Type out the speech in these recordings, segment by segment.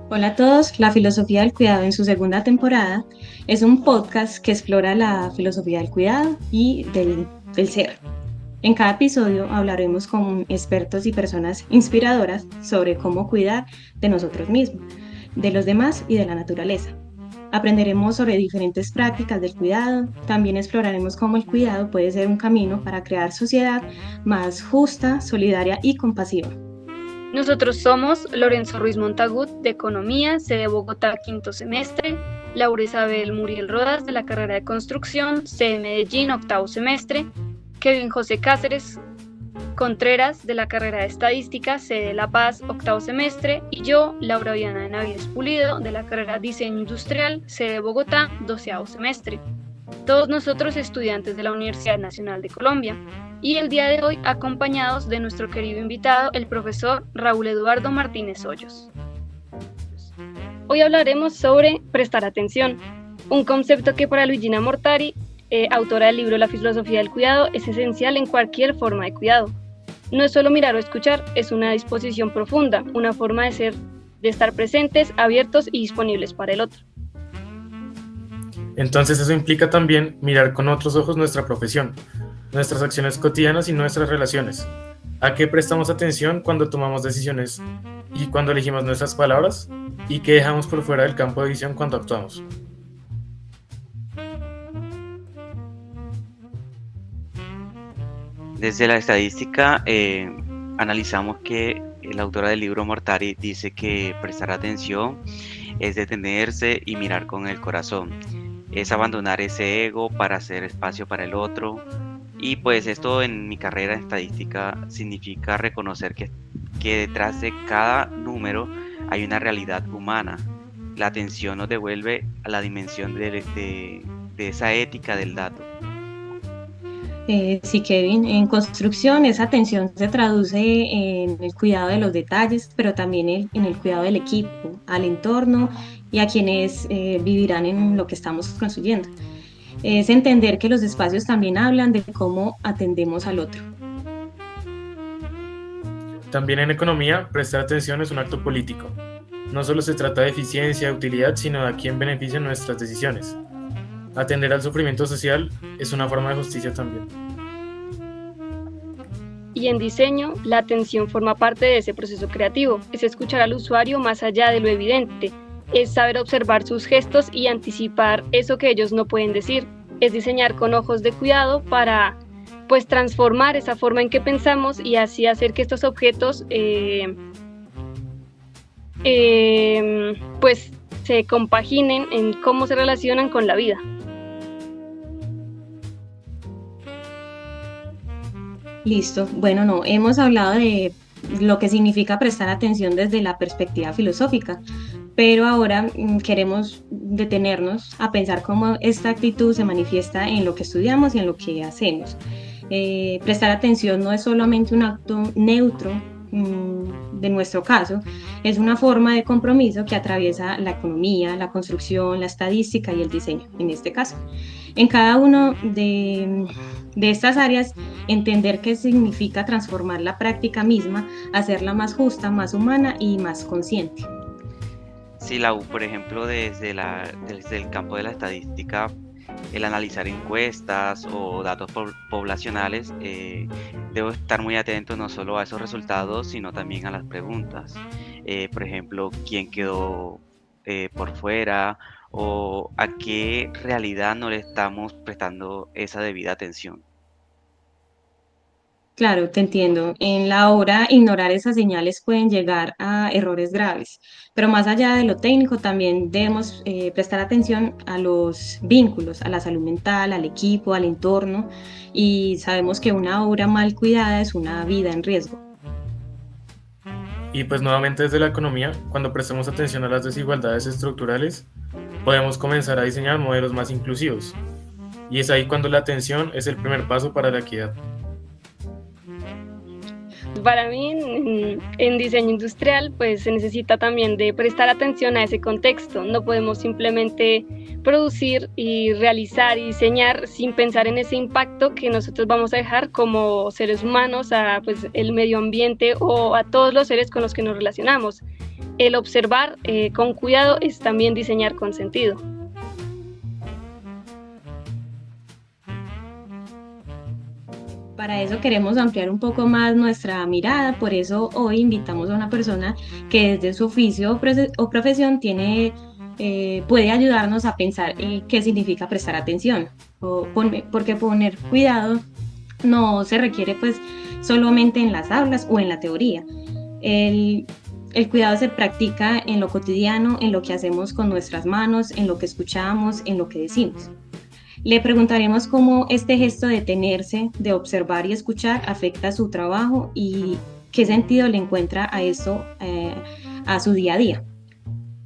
Hola a todos, La Filosofía del Cuidado en su segunda temporada es un podcast que explora la filosofía del cuidado y del ser. En cada episodio hablaremos con expertos y personas inspiradoras sobre cómo cuidar de nosotros mismos, de los demás y de la naturaleza. Aprenderemos sobre diferentes prácticas del cuidado, también exploraremos cómo el cuidado puede ser un camino para crear sociedad más justa, solidaria y compasiva. Nosotros somos Lorenzo Ruiz Montagut, de Economía, sede Bogotá, quinto semestre, Laura Isabel Muriel Rodas, de la carrera de Construcción, sede Medellín, octavo semestre, Kevin José Cáceres Contreras, de la carrera de Estadística, sede La Paz, octavo semestre, y yo, Laura Viana de Navides Pulido, de la carrera Diseño Industrial, sede Bogotá, doceavo semestre. Todos nosotros estudiantes de la Universidad Nacional de Colombia, y el día de hoy acompañados de nuestro querido invitado, el profesor Raúl Eduardo Martínez Hoyos. Hoy hablaremos sobre prestar atención, un concepto que para Luigina Mortari, autora del libro La filosofía del cuidado, es esencial en cualquier forma de cuidado. No es solo mirar o escuchar, es una disposición profunda, una forma de ser, de estar presentes, abiertos y disponibles para el otro. Entonces eso implica también mirar con otros ojos nuestra profesión, nuestras acciones cotidianas y nuestras relaciones. ¿A qué prestamos atención cuando tomamos decisiones y cuando elegimos nuestras palabras? ¿Y qué dejamos por fuera del campo de visión cuando actuamos? Desde la estadística, analizamos que la autora del libro Mortari dice que prestar atención es detenerse y mirar con el corazón, es abandonar ese ego para hacer espacio para el otro. Y pues esto en mi carrera en estadística significa reconocer que detrás de cada número hay una realidad humana. La atención nos devuelve a la dimensión de esa ética del dato. Sí, Kevin, en construcción esa atención se traduce en el cuidado de los detalles, pero también en el cuidado del equipo, al entorno y a quienes vivirán en lo que estamos construyendo. Es entender que los espacios también hablan de cómo atendemos al otro. También en economía, prestar atención es un acto político. No solo se trata de eficiencia, utilidad, sino de a quién benefician nuestras decisiones. Atender al sufrimiento social es una forma de justicia también. Y en diseño, la atención forma parte de ese proceso creativo, es escuchar al usuario más allá de lo evidente, es saber observar sus gestos y anticipar eso que ellos no pueden decir, es diseñar con ojos de cuidado para pues transformar esa forma en que pensamos y así hacer que estos objetos pues se compaginen en cómo se relacionan con la vida. Listo. Bueno, no, hemos hablado de lo que significa prestar atención desde la perspectiva filosófica, pero ahora queremos detenernos a pensar cómo esta actitud se manifiesta en lo que estudiamos y en lo que hacemos. Prestar atención no es solamente un acto neutro de nuestro caso, es una forma de compromiso que atraviesa la economía, la construcción, la estadística y el diseño, en este caso. En cada uno de estas áreas, entender qué significa transformar la práctica misma, hacerla más justa, más humana y más consciente. Sí, por ejemplo, desde el campo de la estadística, el analizar encuestas o datos poblacionales, debo estar muy atento no solo a esos resultados, sino también a las preguntas. Por ejemplo, ¿quién quedó por fuera? ¿O a qué realidad no le estamos prestando esa debida atención? Claro, te entiendo. En la obra, ignorar esas señales pueden llegar a errores graves, pero más allá de lo técnico, también debemos prestar atención a los vínculos, a la salud mental, al equipo, al entorno, y sabemos que una obra mal cuidada es una vida en riesgo. Y pues nuevamente desde la economía, cuando prestemos atención a las desigualdades estructurales, podemos comenzar a diseñar modelos más inclusivos. Y es ahí cuando la atención es el primer paso para la equidad. Para mí, en diseño industrial, pues se necesita también de prestar atención a ese contexto. No podemos simplemente producir y realizar y diseñar sin pensar en ese impacto que nosotros vamos a dejar como seres humanos a pues, el medio ambiente o a todos los seres con los que nos relacionamos. El observar con cuidado es también diseñar con sentido. Para eso queremos ampliar un poco más nuestra mirada, por eso hoy invitamos a una persona que desde su oficio o profesión puede ayudarnos a pensar qué significa prestar atención, porque poner cuidado no se requiere pues solamente en las aulas o en la teoría. El cuidado se practica en lo cotidiano, en lo que hacemos con nuestras manos, en lo que escuchamos, en lo que decimos. Le preguntaremos cómo este gesto de detenerse, de observar y escuchar afecta su trabajo y qué sentido le encuentra a esto, a su día a día.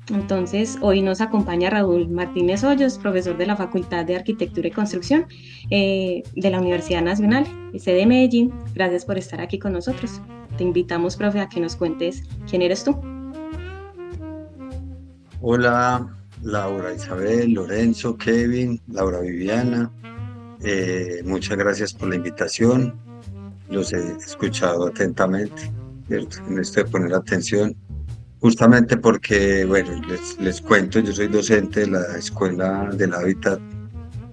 Entonces, hoy nos acompaña Raúl Martínez Hoyos, profesor de la Facultad de Arquitectura y Construcción de la Universidad Nacional, sede Medellín. Gracias por estar aquí con nosotros. Te invitamos, profe, a que nos cuentes quién eres tú. Hola, Laura Isabel, Lorenzo, Kevin, Laura Viviana. Muchas gracias por la invitación. Los he escuchado atentamente, ¿cierto? En esto de poner atención. Justamente porque, bueno, les cuento, yo soy docente de la Escuela del Hábitat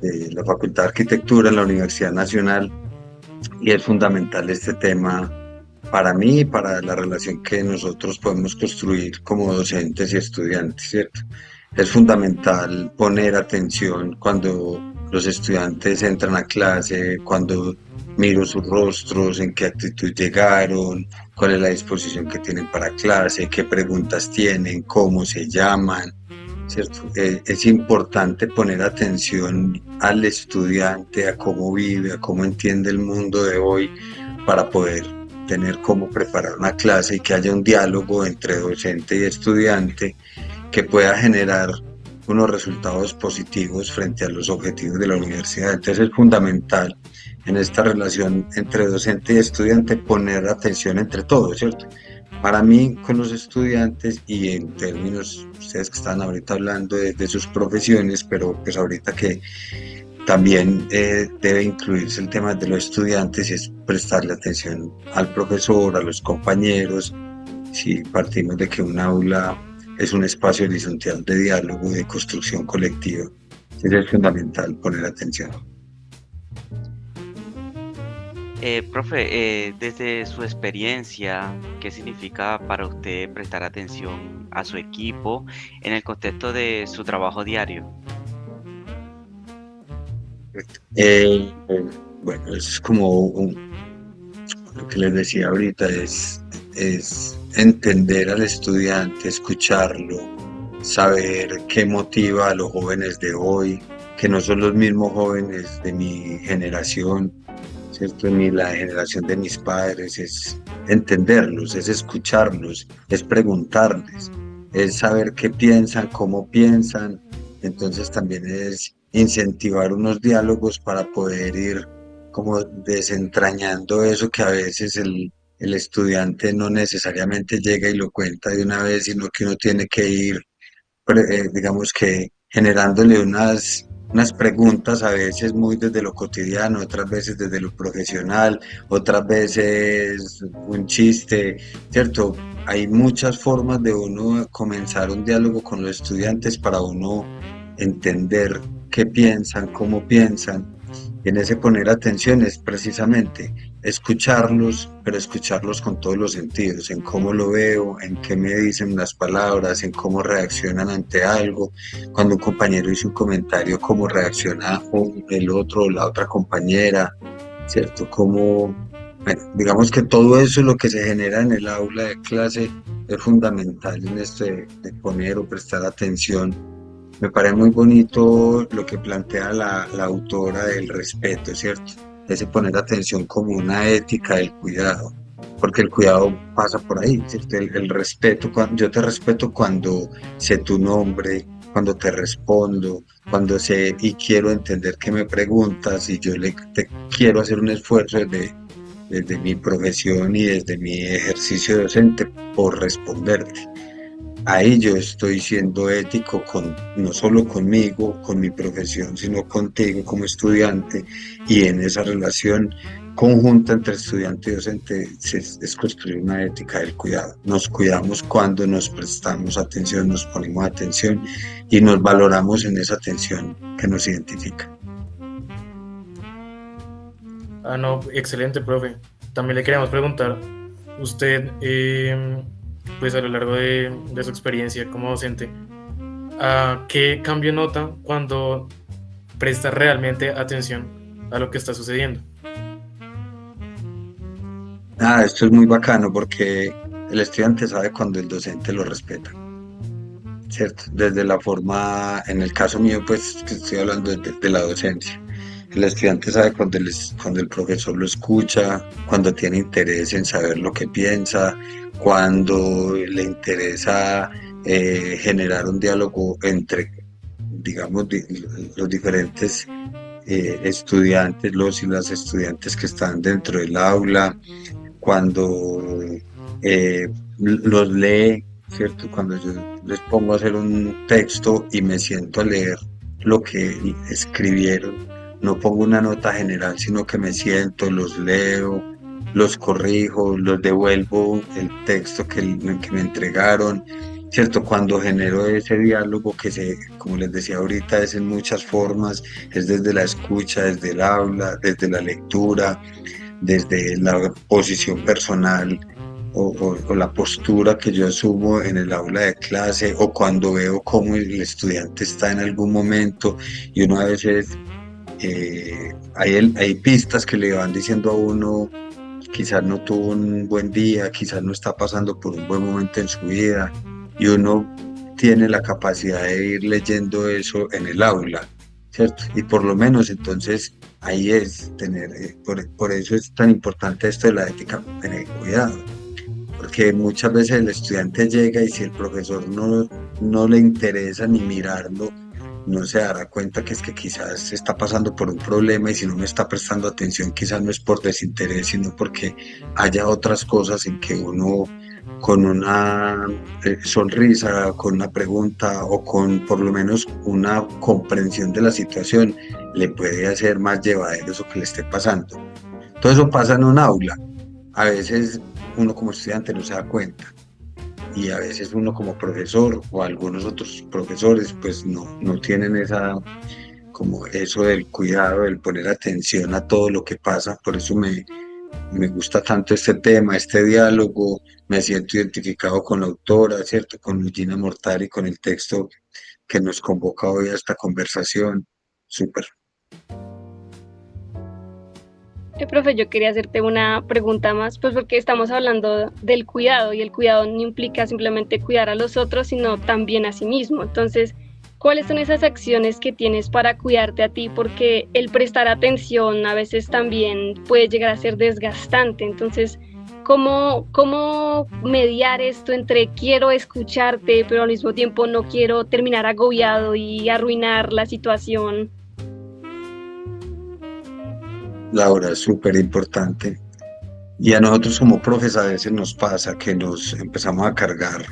de la Facultad de Arquitectura en la Universidad Nacional y es fundamental este tema para mí y para la relación que nosotros podemos construir como docentes y estudiantes, ¿cierto? Es fundamental poner atención cuando los estudiantes entran a clase, cuando miro sus rostros, en qué actitud llegaron, cuál es la disposición que tienen para clase, qué preguntas tienen, cómo se llaman, ¿cierto? Es importante poner atención al estudiante, a cómo vive, a cómo entiende el mundo de hoy para poder tener cómo preparar una clase y que haya un diálogo entre docente y estudiante que pueda generar unos resultados positivos frente a los objetivos de la universidad. Entonces es fundamental en esta relación entre docente y estudiante poner atención entre todos, ¿cierto? Para mí, con los estudiantes y en términos, ustedes que están ahorita hablando de sus profesiones, pero pues ahorita que también debe incluirse el tema de los estudiantes y es prestarle atención al profesor, a los compañeros, si partimos de que un aula es un espacio horizontal de diálogo y de construcción colectiva. Es fundamental poner atención. Profe, desde su experiencia, ¿qué significa para usted prestar atención a su equipo en el contexto de su trabajo diario? Bueno, es como lo que les decía ahorita, es entender al estudiante, escucharlo, saber qué motiva a los jóvenes de hoy, que no son los mismos jóvenes de mi generación, ¿cierto? Ni la generación de mis padres, es entenderlos, es escucharlos, es preguntarles, es saber qué piensan, cómo piensan. Entonces también es incentivar unos diálogos para poder ir como desentrañando eso que a veces el estudiante no necesariamente llega y lo cuenta de una vez, sino que uno tiene que ir, digamos que generándole unas preguntas, a veces muy desde lo cotidiano, otras veces desde lo profesional, otras veces un chiste, ¿cierto? Hay muchas formas de uno comenzar un diálogo con los estudiantes para uno entender qué piensan, cómo piensan. Y en ese poner atención es precisamente escucharlos, pero escucharlos con todos los sentidos, en cómo lo veo, en qué me dicen las palabras, en cómo reaccionan ante algo. Cuando un compañero hizo un comentario, cómo reacciona el otro o la otra compañera, ¿cierto? Bueno, digamos que todo eso, lo que se genera en el aula de clase, es fundamental en esto de poner o prestar atención. Me parece muy bonito lo que plantea la autora del respeto, ¿cierto? Ese poner atención como una ética del cuidado, porque el cuidado pasa por ahí, ¿cierto? El respeto, yo te respeto cuando sé tu nombre, cuando te respondo, cuando sé y quiero entender qué me preguntas y yo te quiero hacer un esfuerzo desde mi profesión y desde mi ejercicio docente por responderte. Ahí yo estoy siendo ético no solo conmigo, con mi profesión, sino contigo como estudiante, y en esa relación conjunta entre estudiante y docente es construir una ética del cuidado. Nos cuidamos cuando nos prestamos atención, nos ponemos atención y nos valoramos en esa atención que nos identifica. Ah, no, excelente, profe. También le queríamos preguntar, usted, pues a lo largo de su experiencia como docente, ¿qué cambio nota cuando presta realmente atención a lo que está sucediendo? Esto es muy bacano porque el estudiante sabe cuando el docente lo respeta, ¿cierto? Desde la forma, en el caso mío, pues que estoy hablando de la docencia. El estudiante sabe cuando el profesor lo escucha, cuando tiene interés en saber lo que piensa, cuando le interesa generar un diálogo entre, digamos, los diferentes estudiantes, los y las estudiantes que están dentro del aula, cuando los lee, ¿cierto? Cuando yo les pongo a hacer un texto y me siento a leer lo que escribieron, no pongo una nota general, sino que me siento, los leo, los corrijo, los devuelvo el texto que me entregaron, ¿cierto? Cuando genero ese diálogo como les decía ahorita, es en muchas formas, es desde la escucha, desde el habla, desde la lectura, desde la posición personal o la postura que yo asumo en el aula de clase, o cuando veo cómo el estudiante está en algún momento y uno a veces hay pistas que le van diciendo a uno, quizás no tuvo un buen día, quizás no está pasando por un buen momento en su vida, y uno tiene la capacidad de ir leyendo eso en el aula, ¿cierto? Y por lo menos entonces ahí es tener, por eso es tan importante esto de la ética en el cuidado, porque muchas veces el estudiante llega y si el profesor no le interesa ni mirarlo, no se dará cuenta que es que quizás está pasando por un problema, y si no me está prestando atención, quizás no es por desinterés, sino porque haya otras cosas en que uno con una sonrisa, con una pregunta o con por lo menos una comprensión de la situación le puede hacer más llevadero eso que le esté pasando. Todo eso pasa en un aula. A veces uno como estudiante no se da cuenta, y a veces uno como profesor o algunos otros profesores pues no tienen como eso del cuidado, del poner atención a todo lo que pasa. Por eso me gusta tanto este tema, este diálogo, me siento identificado con la autora, ¿cierto? Con Luigina Mortari, con el texto que nos convoca hoy a esta conversación. Súper. Profe, yo quería hacerte una pregunta más, pues porque estamos hablando del cuidado, y el cuidado no implica simplemente cuidar a los otros, sino también a sí mismo. Entonces, ¿cuáles son esas acciones que tienes para cuidarte a ti? Porque el prestar atención a veces también puede llegar a ser desgastante. Entonces, ¿cómo mediar esto entre quiero escucharte, pero al mismo tiempo no quiero terminar agobiado y arruinar la situación? Laura, es súper importante. Y a nosotros como profes a veces nos pasa que nos empezamos a cargar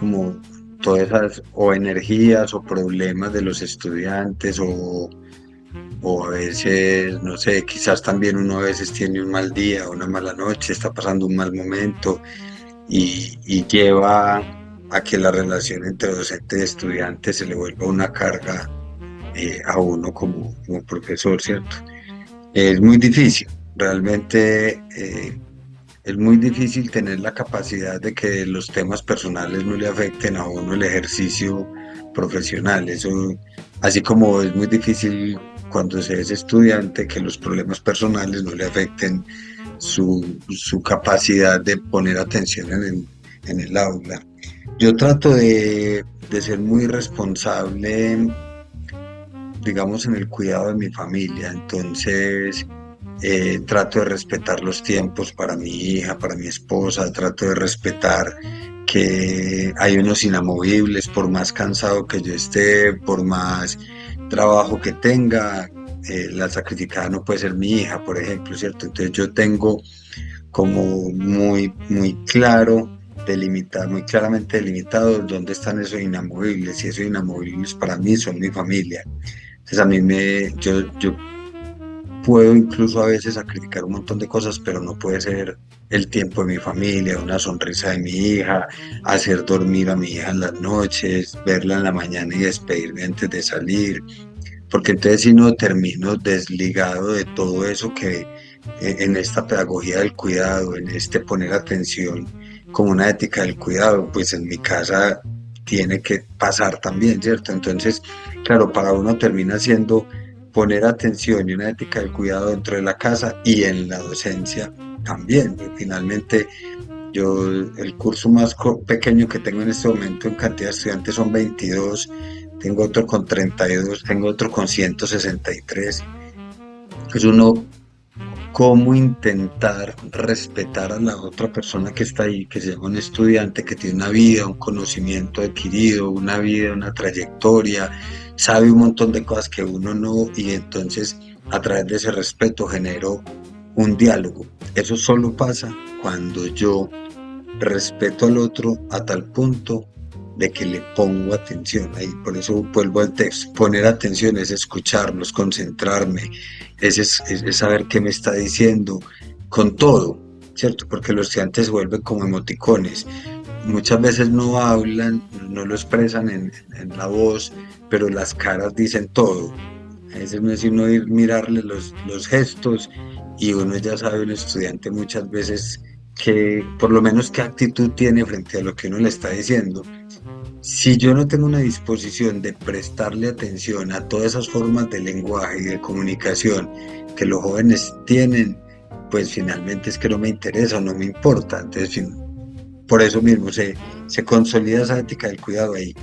como todas esas o energías o problemas de los estudiantes, o a veces, no sé, quizás también uno a veces tiene un mal día, una mala noche, está pasando un mal momento, y lleva a que la relación entre docente y estudiante se le vuelva una carga a uno como profesor, ¿cierto? Es muy difícil, realmente es muy difícil tener la capacidad de que los temas personales no le afecten a uno el ejercicio profesional. Eso, así como es muy difícil cuando se es estudiante que los problemas personales no le afecten su capacidad de poner atención en el aula. Yo trato de ser muy responsable, digamos, en el cuidado de mi familia. Entonces trato de respetar los tiempos para mi hija, para mi esposa, trato de respetar que hay unos inamovibles, por más cansado que yo esté, por más trabajo que tenga, la sacrificada no puede ser mi hija, por ejemplo, ¿cierto? Entonces yo tengo como muy claro, muy claramente delimitado dónde están esos inamovibles, y esos inamovibles para mí son mi familia. Entonces a mí yo puedo incluso a veces sacrificar un montón de cosas, pero no puede ser el tiempo de mi familia, una sonrisa de mi hija, hacer dormir a mi hija en las noches, verla en la mañana y despedirme antes de salir, porque entonces si no termino desligado de todo eso que en esta pedagogía del cuidado, en este poner atención como una ética del cuidado, pues en mi casa tiene que pasar también, ¿cierto? Entonces, claro, para uno termina siendo poner atención y una ética del cuidado dentro de la casa y en la docencia también. Pues finalmente, yo el curso más pequeño que tengo en este momento en cantidad de estudiantes son 22, tengo otro con 32, tengo otro con 163. Es uno cómo intentar respetar a la otra persona que está ahí, que sea un estudiante que tiene una vida, un conocimiento adquirido, una vida, una trayectoria, sabe un montón de cosas que uno no, y entonces a través de ese respeto genero un diálogo. Eso solo pasa cuando yo respeto al otro a tal punto de que le pongo atención. Ahí, por eso vuelvo al texto. Poner atención es escucharlos, concentrarme, es saber qué me está diciendo, con todo, ¿cierto? Porque los estudiantes se vuelven como emoticones. Muchas veces no hablan, no lo expresan en la voz, pero las caras dicen todo. A veces no es sino ir mirarle los gestos y uno ya sabe, un estudiante muchas veces que por lo menos qué actitud tiene frente a lo que uno le está diciendo. Si yo no tengo una disposición de prestarle atención a todas esas formas de lenguaje y de comunicación que los jóvenes tienen, pues finalmente es que no me interesa o no me importa. Entonces, por eso mismo se consolida esa ética del cuidado ahí.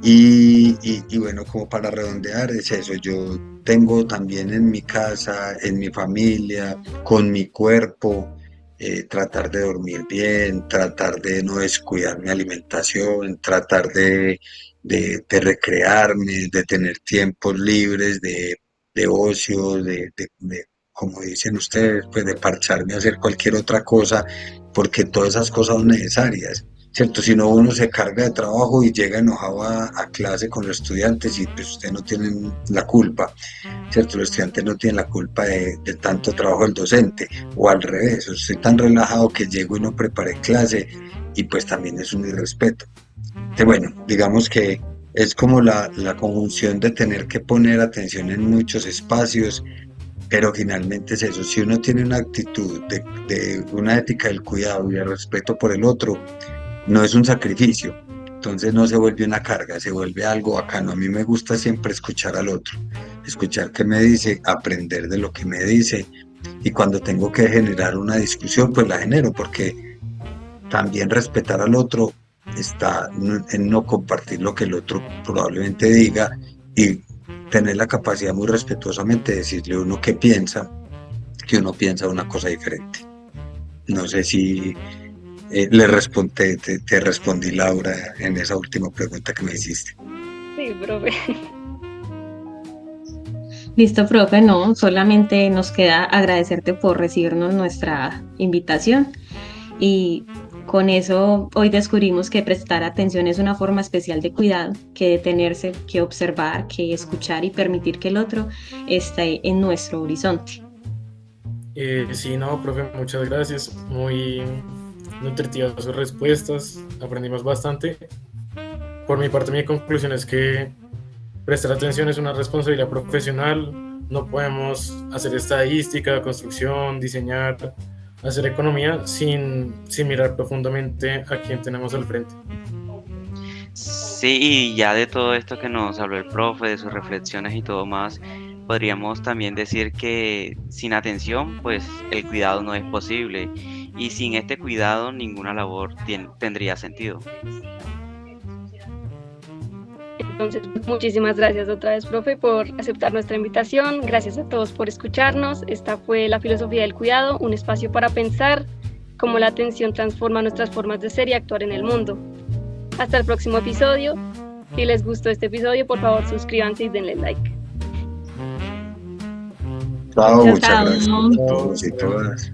Y bueno, como para redondear, es eso. Yo tengo también en mi casa, en mi familia, con mi cuerpo, tratar de dormir bien, tratar de no descuidar mi alimentación, tratar de recrearme, de tener tiempos libres de ocio, como dicen ustedes, pues de parcharme a hacer cualquier otra cosa, porque todas esas cosas son necesarias. ¿Cierto? Si no, uno se carga de trabajo y llega enojado a clase con los estudiantes y pues ustedes no tienen la culpa, ¿cierto? Los estudiantes no tienen la culpa de tanto trabajo del docente, o al revés, estoy tan relajado que llego y no preparé clase y pues también es un irrespeto. Entonces, bueno, digamos que es como la conjunción de tener que poner atención en muchos espacios, pero finalmente es eso. Si uno tiene una actitud de una ética del cuidado y de respeto por el otro, no es un sacrificio, entonces no se vuelve una carga, se vuelve algo bacano. A mí me gusta siempre escuchar al otro, escuchar qué me dice, aprender de lo que me dice, y cuando tengo que generar una discusión, pues la genero, porque también respetar al otro está en no compartir lo que el otro probablemente diga y tener la capacidad muy respetuosamente de decirle a uno qué piensa, que uno piensa una cosa diferente. No sé si te respondí, Laura, en esa última pregunta que me hiciste. Sí, profe. Listo, profe, no, solamente nos queda agradecerte por recibirnos nuestra invitación, y con eso hoy descubrimos que prestar atención es una forma especial de cuidado, que detenerse, que observar, que escuchar y permitir que el otro esté en nuestro horizonte. Sí, no, profe, muchas gracias. Muy nutritivas sus respuestas, aprendimos bastante. Por mi parte, mi conclusión es que prestar atención es una responsabilidad profesional. No podemos hacer estadística, construcción, diseñar, hacer economía sin mirar profundamente a quién tenemos al frente. Sí, y ya de todo esto que nos habló el profe, de sus reflexiones y todo más, podríamos también decir que sin atención, pues el cuidado no es posible, y sin este cuidado ninguna labor tendría sentido. Entonces, muchísimas gracias otra vez, profe, por aceptar nuestra invitación. Gracias a todos por escucharnos. Esta fue La Filosofía del Cuidado, un espacio para pensar cómo la atención transforma nuestras formas de ser y actuar en el mundo. Hasta el próximo episodio. Si les gustó este episodio, por favor, suscríbanse y denle like. Chao, muchas Chao. gracias a todos y todas.